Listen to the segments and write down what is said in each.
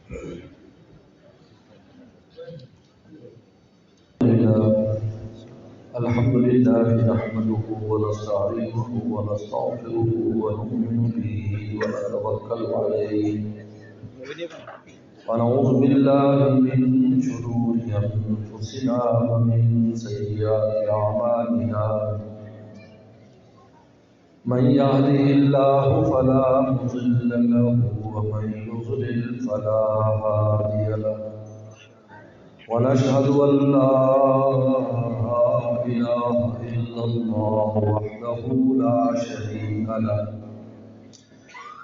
الحمد لله نحمده ونستعينه ونستغفره ونؤمن به ونتوكل عليه ونعوذ بالله من شرور أنفسنا ومن سيئات أعمالنا من يهده الله فلا مضل له ومن يضلل فلا هادي له ونشهد أن لا إله إلا الله وحده لا شريك له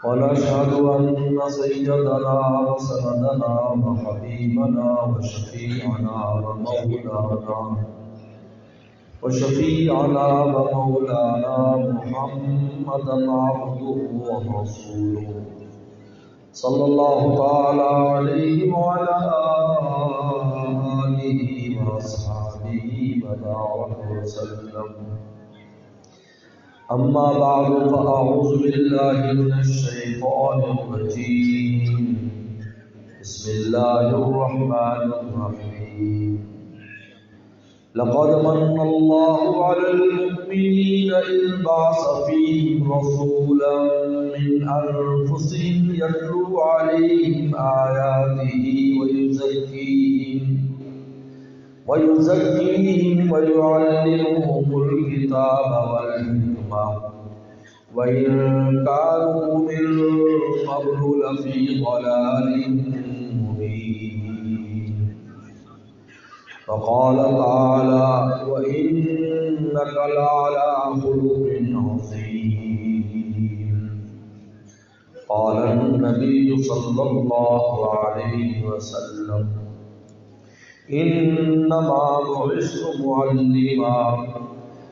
ونشهد أن سيدنا وسندنا وحبيبنا وشفيعنا ومولانا محمدا عبده ورسوله صلى الله تعالى عليه وعلى آله وأصحابه وبارك وسلم. أما بعد فأعوذ بالله من الشيطان الرجيم. بسم الله الرحمن الرحيم. لقد من الله على المؤمنين إذ بعث فيهم رسولا من أنفسهم يتلو عليهم آياته ويزكيهم ويعلمهم الكتاب والحكمة وإن كانوا من قبل لفي ضلال مبين. فقال تعالى: وإنك لعلى خلق عظيم. قال النبي صلى الله عليه وسلم: إنما بعثت معلما.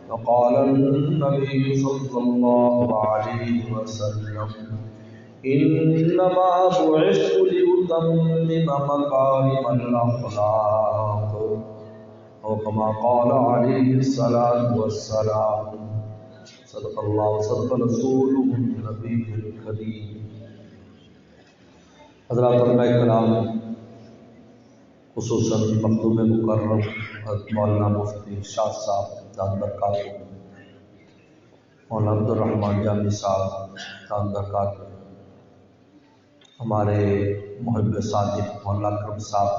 وقال النبي صلى الله عليه وسلم: إنما بعثت لأتمم مكارم الأخلاق. أو كما قال عليه الصلاة والسلام. صدق الله وصدق رسوله النبي الكريم. حضرات علماء کرام، خصوصاً مخدوم مکرم حضرت مولانا مفتی ارشاد صاحب دامت برکاتہ، مولانا عبدالرحمن جامی صاحب دامت برکاتہ، ہمارے محب صادق مولانا اکرم صاحب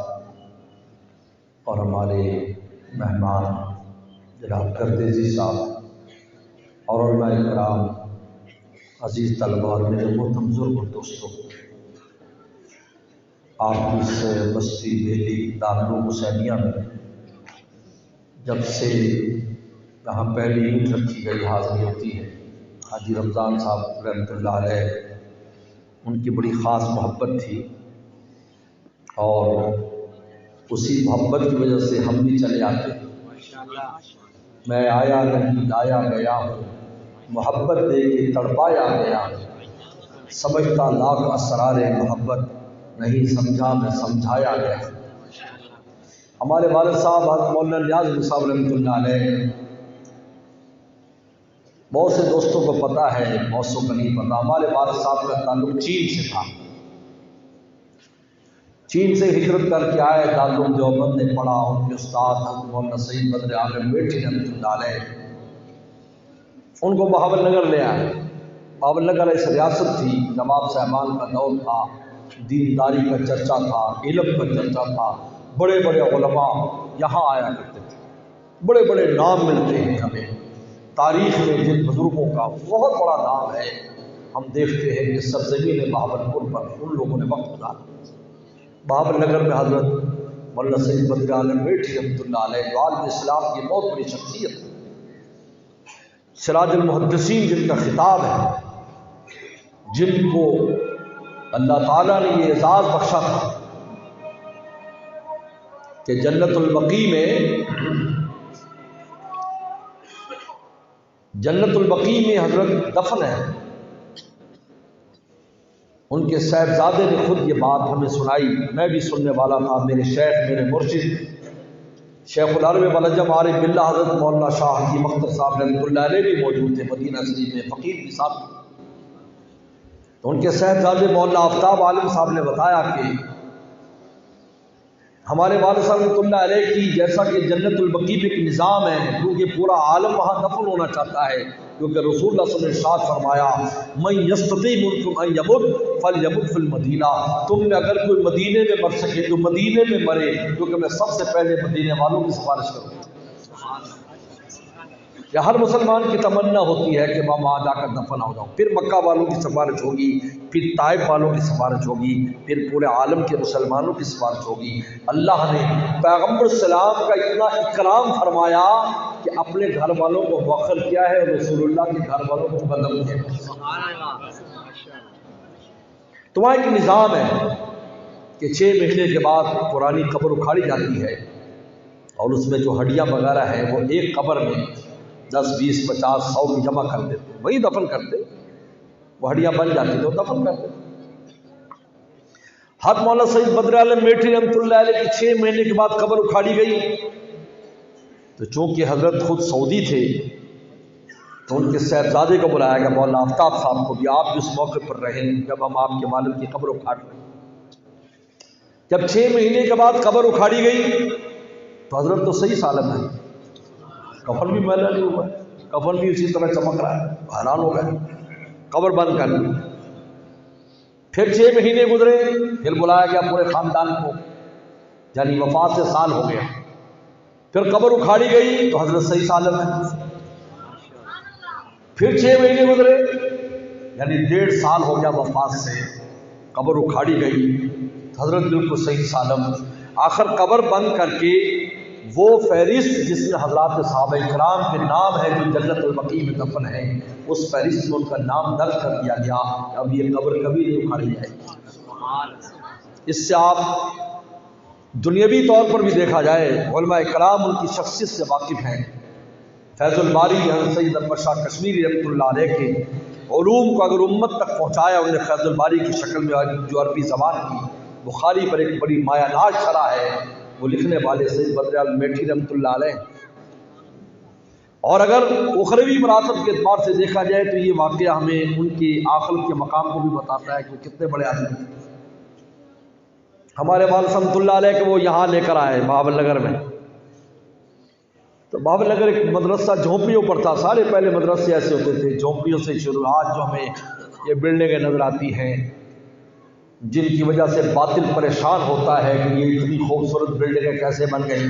اور ہمارے مہمان جناب گردیزی صاحب اور علماء کرام، عزیز طلبہ اور میرے محترم بزرگ اور دوستوں، آپ کی اس بستی دہلی دارالعلوم حسینیہ میں جب سے یہاں پہلی اینٹ رکھی گئی حاضری ہوتی ہے، حاجی رمضان صاحب رحمۃ اللہ علیہ، ان کی بڑی خاص محبت تھی اور اسی محبت کی وجہ سے ہم بھی چلے آتے ہیں۔ میں آیا نہیں لایا گیا ہوں، محبت دے کے تڑپایا گیا ہوں، سمجھتا لاکھ اسرار محبت، نہیں سمجھا میں سمجھایا گیا۔ ہمارے والد صاحب حضرت مولانا نیاز صاحب رحمۃ اللہ علیہ، بہت سے دوستوں کو پتہ ہے، بہت سو کو نہیں پتہ، ہمارے والد صاحب کا تعلق چین سے تھا۔ چین سے ہجرت کر کے آئے، دارالعلوم دیوبند نے پڑھا، ان کے استاد حضرت مولانا سید بدر عالم میٹھی رحمۃ اللہ علیہ ان کو بہاول نگر لے آئے۔ بہاول نگر ایک ریاست تھی، نواب صاحبان کا دور تھا، دینداری کا چرچا تھا، علم کا چرچا تھا، بڑے بڑے علماء یہاں آیا کرتے تھے، بڑے بڑے نام ملتے ہیں ہمیں تاریخ میں، جن بزرگوں کا بہت بڑا نام ہے۔ ہم دیکھتے ہیں کہ سرزمین بہاولپور پر ان لوگوں نے وقت گزارا۔ بہاول نگر میں حضرت مولانا سید بدر عالم میٹھی رحمۃ اللہ علیہ، عالم اسلام کی بہت بڑی شخصیت، سراج المحدثین جن کا خطاب ہے، جن کو اللہ تعالیٰ نے یہ اعزاز بخشا تھا کہ جنت البقیع میں حضرت دفن ہے۔ ان کے صاحبزادے نے خود یہ بات ہمیں سنائی، میں بھی سننے والا تھا، میرے شیخ، میرے مرشد شیخ العرب والعجم عارف باللہ حضرت مولانا شاہ حکیم اختر صاحب رحمۃ اللہ علیہ بھی موجود تھے، مدینہ شریف میں فقیر بھی صاحب۔ تو ان کے صاحبزادے مولانا آفتاب عالم صاحب نے بتایا کہ ہمارے والد صاحب رحمۃ اللہ علیہ کی جیسا کہ جنت البقیع میں ایک نظام ہے، کیونکہ پورا عالم وہاں دفن ہونا چاہتا ہے، کیونکہ رسول اللہ صلی اللہ علیہ وسلم نے ارشاد فرمایا من یستطیع منکم ان یمت فلیمت فی المدینہ، تم میں اگر کوئی مدینے میں مر سکے تو مدینے میں مرے، کیونکہ میں سب سے پہلے مدینے والوں کی سفارش کروں گا۔ یا ہر مسلمان کی تمنا ہوتی ہے کہ میں وہاں جا کر دفن ہو جاؤں، پھر مکہ والوں کی سفارش ہوگی، پھر طائف والوں کی سفارش ہوگی، پھر پورے عالم کے مسلمانوں کی سفارش ہوگی۔ اللہ نے پیغمبر السلام کا اتنا اکرام فرمایا کہ اپنے گھر والوں کو مؤخر کیا ہے اور رسول اللہ کے گھر والوں کو مقدم کیا۔ تو وہاں ایک نظام ہے کہ 6 مہینے کے بعد پرانی قبر اکھاڑی جاتی ہے، اور اس میں جو ہڈیاں وغیرہ ہیں وہ ایک قبر میں 10 20 50 100 کی جمع کر دیتے، وہی دفن کرتے، وہ ہڈیاں بن جاتی تو دفن کرتے۔ حضرت مولانا سید بدر عالم میٹھی رحمۃ اللہ علیہ کی 6 مہینے کے بعد قبر اکھاڑی گئی، تو چونکہ حضرت خود سعودی تھے تو ان کے صاحبزادے کو بلایا گیا، مولانا آفتاب صاحب کو، بھی آپ بھی اس موقع پر رہیں جب ہم آپ کے والد کی قبر اکھاڑ رہے ہیں۔ جب 6 مہینے کے بعد قبر اکھاڑی گئی تو حضرت تو صحیح سالم ہے، کفن بھی میلا نہیں ہوا، کفن بھی اسی طرح چمک رہا ہے، حیران ہو گئے، قبر بند کر لی۔ پھر 6 مہینے گزرے، پھر بلایا گیا پورے خاندان کو، یعنی وفات سے سال ہو گیا، پھر قبر اکھاڑی گئی تو حضرت صحیح سالم ہے۔ پھر 6 مہینے گزرے، یعنی 1.5 سال ہو گیا وفات سے، قبر اکھاڑی گئی تو حضرت بالکل صحیح سالم۔ آخر قبر بند کر کے وہ فہرست جس میں حضرات صحابہ کرام کے نام ہے جو جنت البقیع میں دفن ہیں، اس فہرست میں ان کا نام درج کر دیا گیا، اب یہ قبر کبھی نہیں اکھاڑی جائے گی۔ اس سے آپ دنیاوی طور پر بھی دیکھا جائے، علماء کرام ان کی شخصیت سے واقف ہیں۔ فیض الباری حضرت سید اکبر شاہ کشمیری رحمۃ اللہ علیہ کے علوم کو اگر امت تک پہنچایا انہوں نے فیض الباری کی شکل میں، جو عربی زبان کی بخاری پر ایک بڑی مایا ناز شرح ہے، وہ لکھنے والے سید بدر عالم میٹھی رحمۃ اللہ علیہ۔ اور اگر اخروی مراتب کے اعتبار سے دیکھا جائے تو یہ واقعہ ہمیں ان کی عقل کے مقام کو بھی بتاتا ہے کہ وہ کتنے بڑے آدمی تھے۔ ہمارے والد رحمۃ اللہ علیہ کہ وہ یہاں لے کر آئے بہاول نگر میں، تو بہاول نگر ایک مدرسہ جھونپڑیوں پر تھا، سارے پہلے مدرسے ایسے ہوتے تھے جھونپڑیوں سے شروع، آج جو ہمیں یہ بلڈنگیں نظر آتی ہیں جن کی وجہ سے باطل پریشان ہوتا ہے کہ یہ اتنی خوبصورت بلڈنگیں کیسے بن گئی۔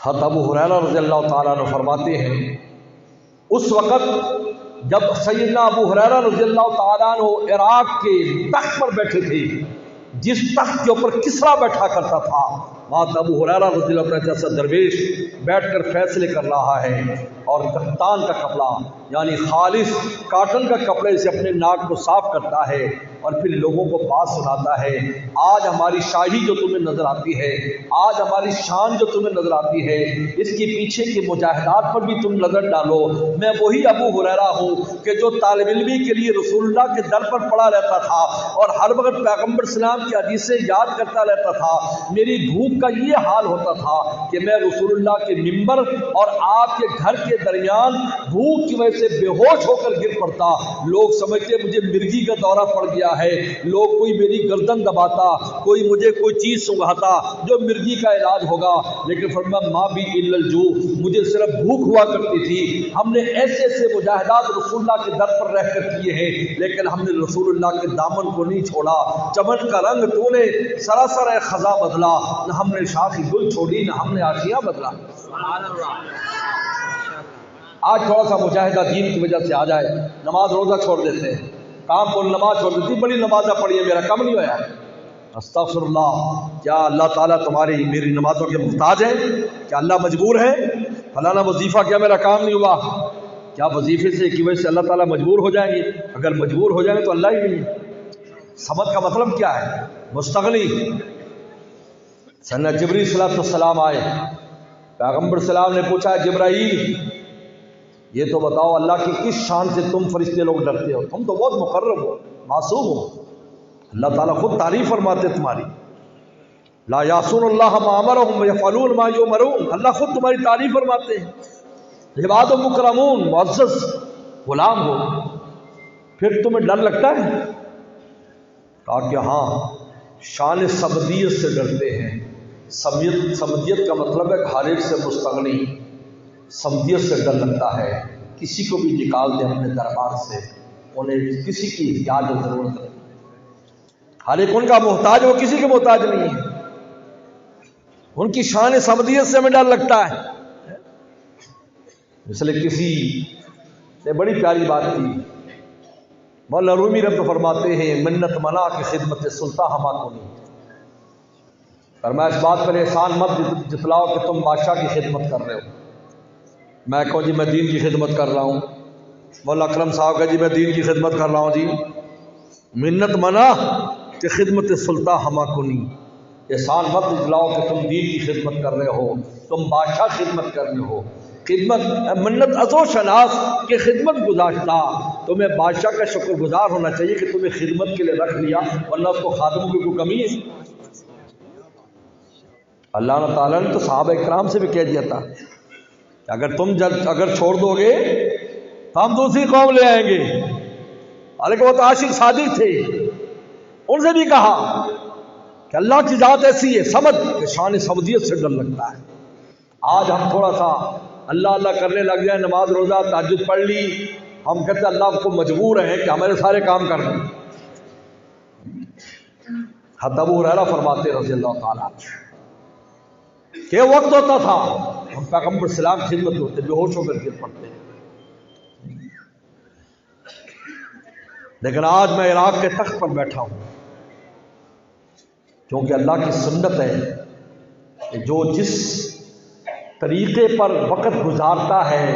حضرت ابو ہریرہ رضی اللہ تعالیٰ عنہ فرماتے ہیں اس وقت جب سیدنا ابو ہریرہ رضی اللہ تعالیٰ عنہ عراق کے تخت پر بیٹھے تھے، جس تخت کے اوپر کسریٰ بیٹھا کرتا تھا، وہاں ابو ہریرہ رضی اللہ تعالیٰ جیسا درویش بیٹھ کر فیصلے کر رہا ہے، اور کفتان کا کپڑا یعنی خالص کاٹن کا کپڑے سے اپنے ناک کو صاف کرتا ہے اور پھر لوگوں کو بات سناتا ہے۔ آج ہماری شاہی جو تمہیں نظر آتی ہے، آج ہماری شان جو تمہیں نظر آتی ہے، اس کے پیچھے کے مجاہدات پر بھی تم نظر ڈالو۔ میں وہی ابو ہریرہ ہوں کہ جو طالب علمی کے لیے رسول اللہ کے در پر پڑا رہتا تھا اور ہر وقت پیغمبر اسلام کی حدیثیں یاد کرتا رہتا تھا۔ میری بھوک کا یہ حال ہوتا تھا کہ میں رسول اللہ کے منبر اور آپ کے گھر کے درمیان بھوک کی وجہ سے بے ہوش ہو کر گر پڑتا، لوگ سمجھتے مجھے مرگی کا دورہ پڑ گیا ہے، لوگ کوئی میری گردن دباتا، کوئی مجھے کوئی چیز سنگھاتا جو مرگی کا علاج ہوگا، لیکن فرمایا ماں بھی الا الجوع، مجھے صرف بھوک ہوا کرتی تھی۔ ہم نے ایسے ایسے مجاہدات رسول اللہ کے در پر رہ کر کیے ہیں، لیکن ہم نے رسول اللہ کے دامن کو نہیں چھوڑا۔ چمن کا رنگ تو نے سراسر خزاں بدلا، نہ ہم نے شاخی گل چھوڑی، نہ ہم نے آشیاں بدلا۔ آج تھوڑا سا مجاہدہ دین کی وجہ سے آ جائے، نماز روزہ چھوڑ دیتے ہیں، کام کو نماز چھوڑ دیتی، بڑی نمازیں پڑھی ہے، میرا کم نہیں ہوا ہے۔ استغفر اللہ، کیا اللہ تعالیٰ تمہاری میری نمازوں کے محتاج ہیں؟ کیا اللہ مجبور ہے؟ فلانا وظیفہ کیا میرا کام نہیں ہوا؟ کیا وظیفے سے کی وجہ سے اللہ تعالیٰ مجبور ہو جائیں گے؟ اگر مجبور ہو جائیں گے تو اللہ ہی نہیں ہے۔ سمت کا مطلب کیا ہے؟ مستغنی۔ سیدنا جبرائیل صلی اللہ علیہ وسلم آئے، پیغمبر السلام نے پوچھا جبرائیل یہ تو بتاؤ اللہ کی کس شان سے تم فرشتے لوگ ڈرتے ہو؟ تم تو بہت مقرب ہو، معصوم ہو، اللہ تعالیٰ خود تعریف فرماتے تمہاری، لا یعصون اللہ ما امرهم ویفعلون ما یؤمرون، اللہ خود تمہاری تعریف فرماتے ہیں، عباد مکرمون، معزز غلام ہو، پھر تمہیں ڈر لگتا ہے؟ کہا کہ ہاں، شان صمدیت سے ڈرتے ہیں۔ صمدیت کا مطلب ہے ہر ایک سے مستغنی، صمدیت سے ڈر لگتا ہے، کسی کو بھی نکال دیں اپنے دربار سے، انہیں کسی کی احتیاج و ضرورت نہیں، ہر ایک ان کا محتاج، وہ کسی کے محتاج نہیں ہے۔ ان کی شان صمدیت سے ہمیں ڈر لگتا ہے۔ اس لیے کسی نے بڑی پیاری بات کی، مولانا رومی رب فرماتے ہیں منت منا کی خدمت سلطان ہما کو نہیں، فرمایا اس بات پر احسان مت جتلاؤ کہ تم بادشاہ کی خدمت کر رہے ہو۔ میں کہوں جی میں دین کی خدمت کر رہا ہوں، مولا اکرم صاحب کا جی میں دین کی خدمت کر رہا ہوں، جی منت منا کہ خدمت سلطان ہما کو نہیں، احسان مت جتلاؤ کہ تم دین کی خدمت کر رہے ہو، تم بادشاہ خدمت کر رہے ہو۔ خدمت منت ازو شناس کہ خدمت گزاشتہ، تمہیں بادشاہ کا شکر گزار ہونا چاہیے کہ تمہیں خدمت کے لیے رکھ لیا، ورنہ اس کو خادموں کی کوئی کمی ہے؟ اللہ تعالیٰ نے تو صحابہ کرام سے بھی کہہ دیا تھا کہ اگر چھوڑ دو گے تو ہم دوسری قوم لے آئیں گے، حالانکہ وہ تو عاشق صادق تھے، ان سے بھی کہا کہ اللہ کی ذات ایسی ہے سمجھ کہ شان صمدیت سے ڈر لگتا ہے۔ آج ہم تھوڑا سا اللہ اللہ کرنے لگ جائیں، نماز روزہ تہجد پڑھ لی، ہم کہتے ہیں اللہ کو مجبور ہیں کہ ہمارے سارے کام کر دیں۔ حضرت ابو ہریرہ فرماتے رضی اللہ تعالیٰ کہ وقت ہوتا تھا ہم پیغمبر سلام خدمت ہوتے، بے ہوش ہو کر گر پڑتے، لیکن آج میں عراق کے تخت پر بیٹھا ہوں، کیونکہ اللہ کی سنت ہے کہ جو جس طریقے پر وقت گزارتا ہے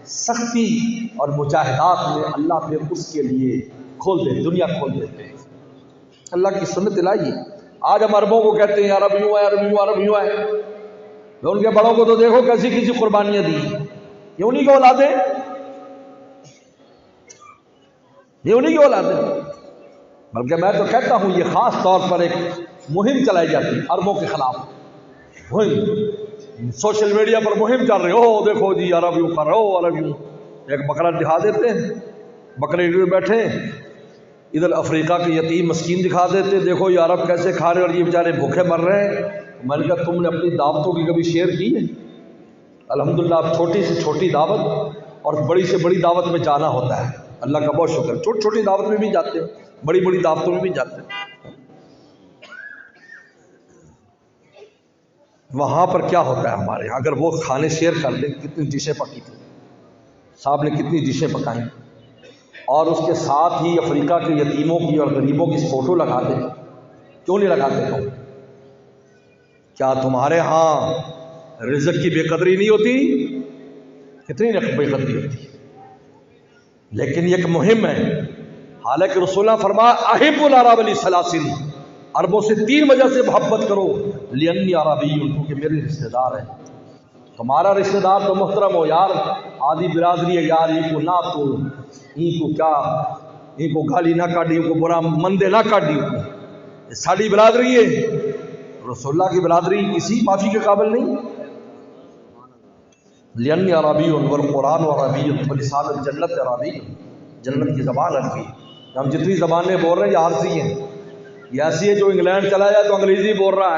سختی اور مجاہدات میں اللہ پھر اس کے لیے کھول دے، دنیا کھول دیتے ہیں، اللہ کی سنت الہی۔ آج ہم عربوں کو کہتے ہیں عرب یوں ہے، عرب یوں، عرب یوں ہے، ان کے بڑوں کو تو دیکھو کیسی کسی قربانیاں دی، یہ انہی کی اولادیں، یہ انہی کی اولادیں۔ بلکہ میں تو کہتا ہوں یہ خاص طور پر ایک مہم چلائی جاتی ہے عربوں کے خلاف، مہم سوشل میڈیا پر مہم چل رہی ہو، دیکھو جی عرب یوں کر رہے ہو، عرب یوں، ایک بکرا دکھا دیتے ہیں، بکرے بیٹھے ادھر افریقہ کے یتیم مسکین دکھا دیتے، دیکھو یہ عرب کیسے کھا رہے اور یہ بیچارے بھوکے مر رہے ہیں۔ میں نے کہا تم نے اپنی دعوتوں کی کبھی شیئر کی ہے؟ الحمدللہ اب چھوٹی سے چھوٹی دعوت اور بڑی سے بڑی دعوت میں جانا ہوتا ہے، اللہ کا بہت شکر، چھوٹی چھوٹی دعوت میں بھی جاتے ہیں، بڑی بڑی دعوتوں میں بھی جاتے ہیں۔ وہاں پر کیا ہوتا ہے ہمارے یہاں، اگر وہ کھانے شیئر کر دیں، کتنی ڈشیں پکی تھیں، صاحب نے کتنی ڈشیں پکائیں، اور اس کے ساتھ ہی افریقہ کے یتیموں کی اور غریبوں کی فوٹو لگا دیں، کیوں نہیں لگاتے ہو؟ کیا تمہارے ہاں رزق کی بے قدری نہیں ہوتی؟ کتنی بے قدری ہوتی، لیکن یہ ایک مہم ہے۔ حالانکہ رسول اللہ فرمایا احب العرب لثلاث، عربوں سے 3 وجہ سے محبت کرو، لانی عربی، کیونکہ میرے رشتہ دار ہیں۔ تمہارا رشتہ دار تو محترم ہو یار، آدھی برادری ہے یار، ان کو نہ تو ان کو کیا، ان کو گالی نہ کاٹی، ان کو برا مندے نہ کاٹی، یہ ساری برادری ہے۔ رسول اللہ کی برادری کسی معافی کے قابل نہیں۔ لانی عربی والقرآن عربی ولسان الجنت عربی، جنت کی زبان عربی۔ ہم جتنی زبانیں بول رہے ہیں یہ عارضی ہیں، یہ ایسی ہے جو انگلینڈ چلا جائے تو انگریزی بول رہا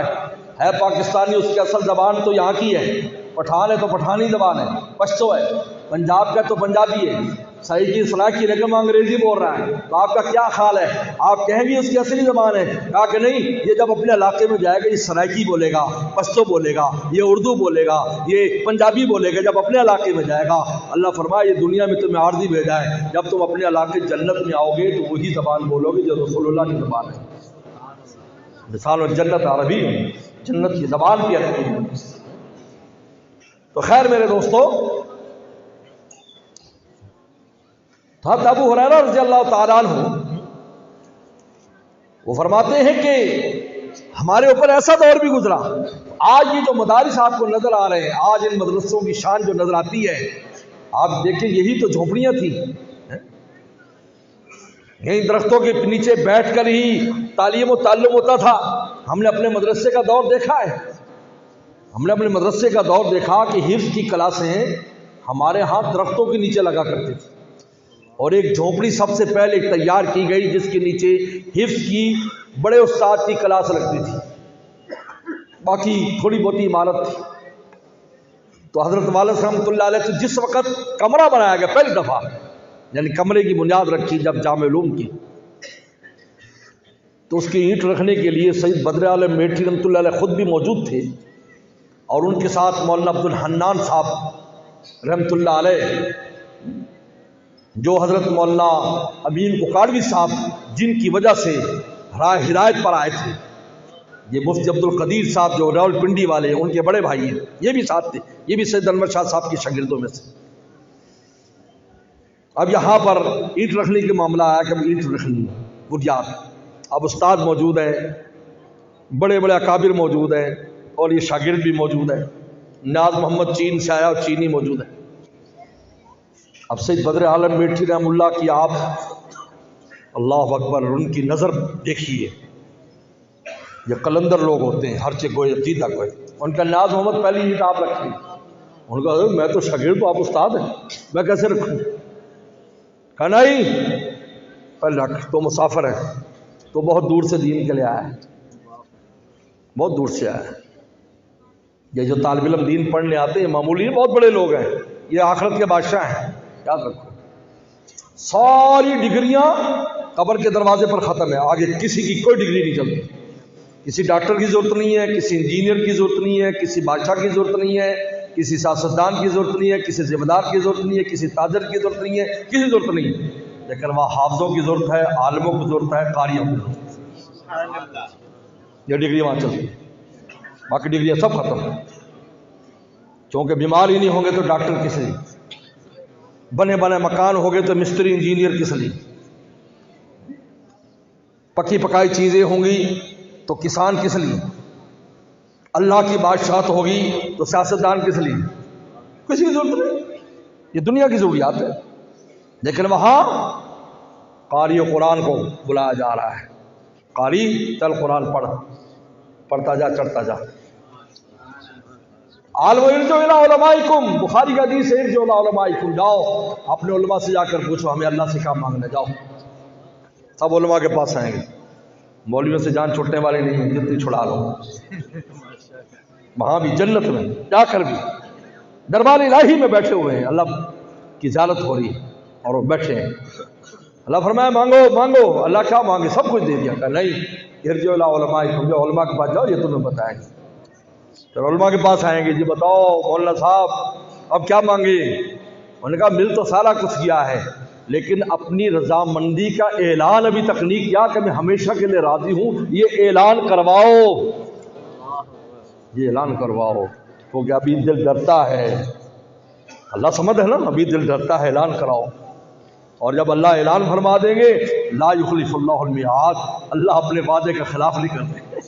ہے پاکستانی، اس کی اصل زبان تو یہاں کی ہے، پٹھان ہے تو پٹھانی زبان ہے، پشتو ہے، پنجاب کا تو پنجابی ہے، صحیح کی صلاح کی رقم انگریزی بول رہا ہے، تو آپ کا کیا خیال ہے؟ آپ کہیں گے اس کی اصلی زبان ہے؟ کہا کہ نہیں، یہ جب اپنے علاقے میں جائے گا یہ سرائکی بولے گا، پشتو بولے گا، یہ اردو بولے گا، یہ پنجابی بولے گا جب اپنے علاقے میں جائے گا۔ اللہ فرمایا یہ دنیا میں تمہیں عارضی بھیجا ہے، جب تم اپنے علاقے جنت میں آؤ گے تو وہی زبان بولو گے جو رسول اللہ کی زبان ہے۔ مثال الجنت عربی، جنت کی زبان بھی عربی ہے۔ تو خیر میرے دوستو، حضرت ابو ہریرہ رضی اللہ تعالیٰ عنہ وہ فرماتے ہیں کہ ہمارے اوپر ایسا دور بھی گزرا، آج یہ جو مدارس آپ کو نظر آ رہے ہیں، آج ان مدرسوں کی شان جو نظر آتی ہے، آپ دیکھیں یہی تو جھونپڑیاں تھیں، یہیں درختوں کے نیچے بیٹھ کر ہی تعلیم و تعلم ہوتا تھا۔ ہم نے اپنے مدرسے کا دور دیکھا ہے، ہم نے اپنے مدرسے کا دور دیکھا کہ حفظ کی کلاسیں ہمارے ہاں درختوں کے نیچے لگا کرتی تھی، اور ایک جھونپڑی سب سے پہلے تیار کی گئی جس کے نیچے حفظ کی بڑے استاد کی کلاس لگتی تھی، باقی تھوڑی بہت عمارت تھی۔ تو حضرت والد رحمۃ اللہ علیہ سے جس وقت کمرہ بنایا گیا پہلی دفعہ، یعنی کمرے کی بنیاد رکھی جب جامع علوم کی، تو اس کی اینٹ رکھنے کے لیے سید بدر عالم میٹھی رحمۃ اللہ علیہ خود بھی موجود تھے، اور ان کے ساتھ مولانا عبد الحنان صاحب رحمۃ اللہ علیہ، جو حضرت مولانا امین اکاڑوی صاحب جن کی وجہ سے راہ ہدایت پر آئے تھے، یہ مفتی عبد القدیر صاحب جو راول پنڈی والے ان کے بڑے بھائی ہیں، یہ بھی ساتھ تھے، یہ بھی سید انور شاہ صاحب کے شاگردوں میں سے۔ اب یہاں پر اینٹ رکھنے کے معاملہ آیا کہ اینٹ رکھنی بنیاد، اب استاد موجود ہیں، بڑے بڑے اکابر موجود ہیں، اور یہ شاگرد بھی موجود ہے، نیاز محمد چین سے آیا اور چینی موجود ہے۔ اب سید بدر عالم میٹھی رحم اللہ کی آپ اللہ اکبر ان کی نظر دیکھیے، یہ قلندر لوگ ہوتے ہیں، ہر چیز کوئی عقیدہ کوئی، ان کا نیاز محمد پہلی اینٹ آپ رکھیں، ان کا میں تو شاگرد تو آپ استاد ہیں، میں کیسے رکھوں؟ کہا نہیں پہلے رکھ، تو مسافر ہے، تو بہت دور سے دین کے لیے آیا ہے، بہت دور سے آیا ہے۔ یہ جو طالب علم دین پڑھنے آتے ہیں معمولی بہت بڑے لوگ ہیں، یہ آخرت کے بادشاہ ہیں، یاد رکھو۔ ساری ڈگریاں قبر کے دروازے پر ختم ہے، آگے کسی کی کوئی ڈگری نہیں چلتی، کسی ڈاکٹر کی ضرورت نہیں ہے، کسی انجینئر کی ضرورت نہیں ہے، کسی بادشاہ کی ضرورت نہیں ہے، کسی سیاستدان کی ضرورت نہیں ہے، کسی ذمہ دار کی ضرورت نہیں ہے، کسی تاجر کی ضرورت نہیں ہے، کسی ضرورت نہیں ہے، لیکن وہاں حافظوں کی ضرورت ہے، عالموں کی ضرورت ہے، قاریوں کی ضرورت ہے۔ یہ ڈگری وہاں چلتی ہے، باقی ڈگریاں سب ختم ہیں، چونکہ بیمار ہی نہیں ہوں گے تو ڈاکٹر کس لیے، بنے بنے مکان ہو گئے تو مستری انجینئر کس لیے، پکی پکائی چیزیں ہوں گی تو کسان کس لیے، اللہ کی بادشاہت ہوگی تو سیاستدان کس لیے، کسی کی ضرورت نہیں، یہ دنیا کی ضروریات ہے۔ لیکن وہاں قاری و قرآن کو بلایا جا رہا ہے، قاری چل قرآن پڑھ، پڑھتا جا چڑھتا جا۔ عالم ارجعوا الی علمائکم، بخاری کا حدیث ہے، ارجعوا الی علمائکم، جاؤ اپنے علماء سے جا کر پوچھو ہمیں اللہ سے کیا مانگنا، جاؤ۔ سب علماء کے پاس آئیں گے، مولویوں سے جان چھوٹنے والے نہیں ہیں، جتنی چھڑا لو، وہاں بھی جنت میں جا کر بھی دربار الہی میں بیٹھے ہوئے ہیں، اللہ کی زیارت ہو رہی ہے اور وہ بیٹھے ہیں، اللہ فرمایا مانگو مانگو، اللہ کیا مانگے، سب کچھ دے دیا، کہا نہیں ارجعوا الی علمائکم، جو علماء کے پاس جاؤ یہ تمہیں بتائیں گے۔ پھر علماء کے پاس آئیں گے، جی بتاؤ مولانا صاحب اب کیا مانگے؟ انہوں نے کہا مل تو سارا کچھ گیا ہے، لیکن اپنی رضامندی کا اعلان ابھی تک نہیں کیا کہ میں ہمیشہ کے لیے راضی ہوں، یہ اعلان کرواؤ، یہ اعلان کرواؤ، کیونکہ ابھی دل ڈرتا ہے، اللہ سمجھ ہے نا، ابھی دل ڈرتا ہے، اعلان کراؤ۔ اور جب اللہ اعلان فرما دیں گے لا یخلف اللہ المیعاد، اللہ اپنے وعدے کا خلاف نہیں کرتے،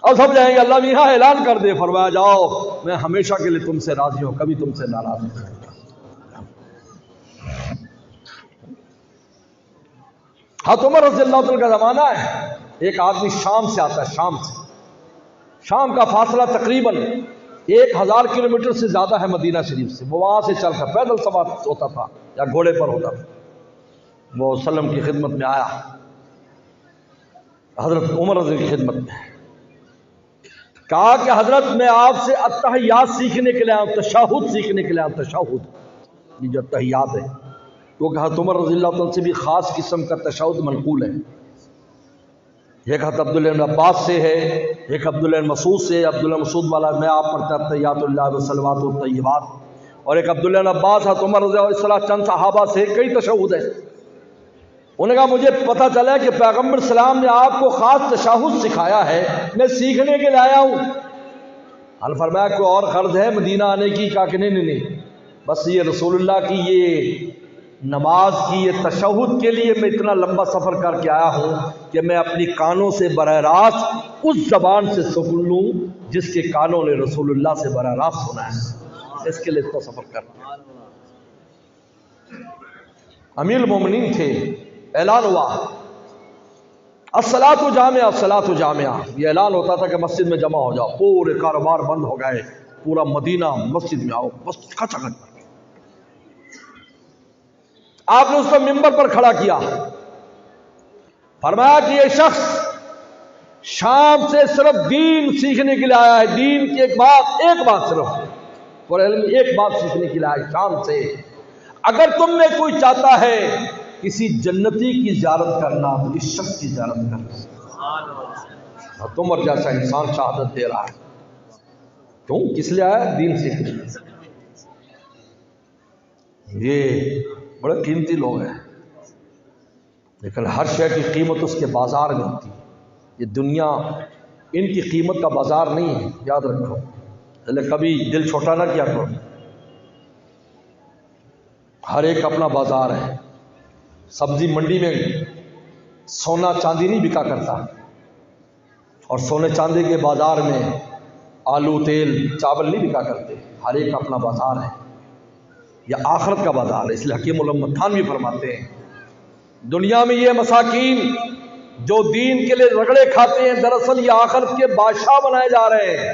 اب سب جائیں گے اللہ بھی یہاں اعلان کر دے، فرمایا جاؤ میں ہمیشہ کے لیے تم سے راضی ہوں، کبھی تم سے ناراض نہیں۔ حضرت عمر رضی اللہ عنہ کا زمانہ ہے، ایک آدمی شام سے آتا ہے، شام سے، شام کا فاصلہ تقریباً 1000 کلومیٹر سے زیادہ ہے مدینہ شریف سے، وہ وہاں سے چل کر پیدل سوار ہوتا تھا یا گھوڑے پر ہوتا تھا، وہ وسلم کی خدمت میں آیا، حضرت عمر رضی کی خدمت میں کہا کہ حضرت میں آپ سے التحیات سیکھنے کے لیے آیا ہوں، تشہد سیکھنے کے لیے آیا ہوں، تشہد، یہ جو التحیات ہے، کیونکہ حضرت عمر رضی اللہ عنہ سے بھی خاص قسم کا تشہد منقول ہے، ایک حضرت عبداللہ بن عباس سے ہے، ایک عبداللہ بن مسعود سے، عبداللہ مسعود والا میں آپ پڑھتا التحیات اللہ والصلوات والطیبات، اور ایک عبداللہ بن عباس حضرت عمر رضی اللہ عنہ چند صحابہ سے کئی تشہد ہیں۔ انہوں نے کہا مجھے پتہ چلا کہ پیغمبر السلام نے آپ کو خاص تشہد سکھایا ہے، میں سیکھنے کے لیے آیا ہوں۔ حال فرمایا کوئی اور غرض ہے مدینہ آنے کی؟ کہا کہ نہیں، بس یہ رسول اللہ کی یہ نماز کی یہ تشہد کے لیے میں اتنا لمبا سفر کر کے آیا ہوں کہ میں اپنی کانوں سے براہ راست اس زبان سے سن لوں جس کے کانوں نے رسول اللہ سے براہ راست سنا ہے، اس کے لیے اتنا سفر کر۔ امیر المومنین تھے، اعلان ہوا الصلاۃ جامعہ، الصلاۃ جامعہ، یہ اعلان ہوتا تھا کہ مسجد میں جمع ہو جاؤ، پورے کاروبار بند ہو گئے، پورا مدینہ مسجد میں آؤ، بس کھچا کھچ۔ آپ نے اس کو ممبر پر کھڑا کیا، فرمایا کہ یہ شخص شام سے صرف دین سیکھنے کے لیے آیا ہے، دین کی ایک بات صرف اور علم ایک بات سیکھنے کے لیے آیا ہے شام سے۔ اگر تم میں کوئی چاہتا ہے کسی جنتی کی زیارت کرنا تو اس شخص کی زیارت کرنا۔ تم اور جیسا انسان شہادت دے رہا ہے، کیوں؟ کس لیے آیا؟ دین سیکھنے۔ یہ بڑے قیمتی لوگ ہیں، لیکن ہر شے کی قیمت اس کے بازار میں ہوتی ہے۔ یہ دنیا ان کی قیمت کا بازار نہیں ہے، یاد رکھو۔ پہلے کبھی دل چھوٹا نہ کیا کرو، ہر ایک اپنا بازار ہے۔ سبزی منڈی میں سونا چاندی نہیں بکا کرتا، اور سونے چاندی کے بازار میں آلو تیل چاول نہیں بکا کرتے، ہر ایک اپنا بازار ہے۔ یہ آخرت کا بازار ہے، اس لیے حکیم علامہ تھانوی فرماتے ہیں دنیا میں یہ مساکین جو دین کے لیے رگڑے کھاتے ہیں، دراصل یہ آخرت کے بادشاہ بنائے جا رہے ہیں،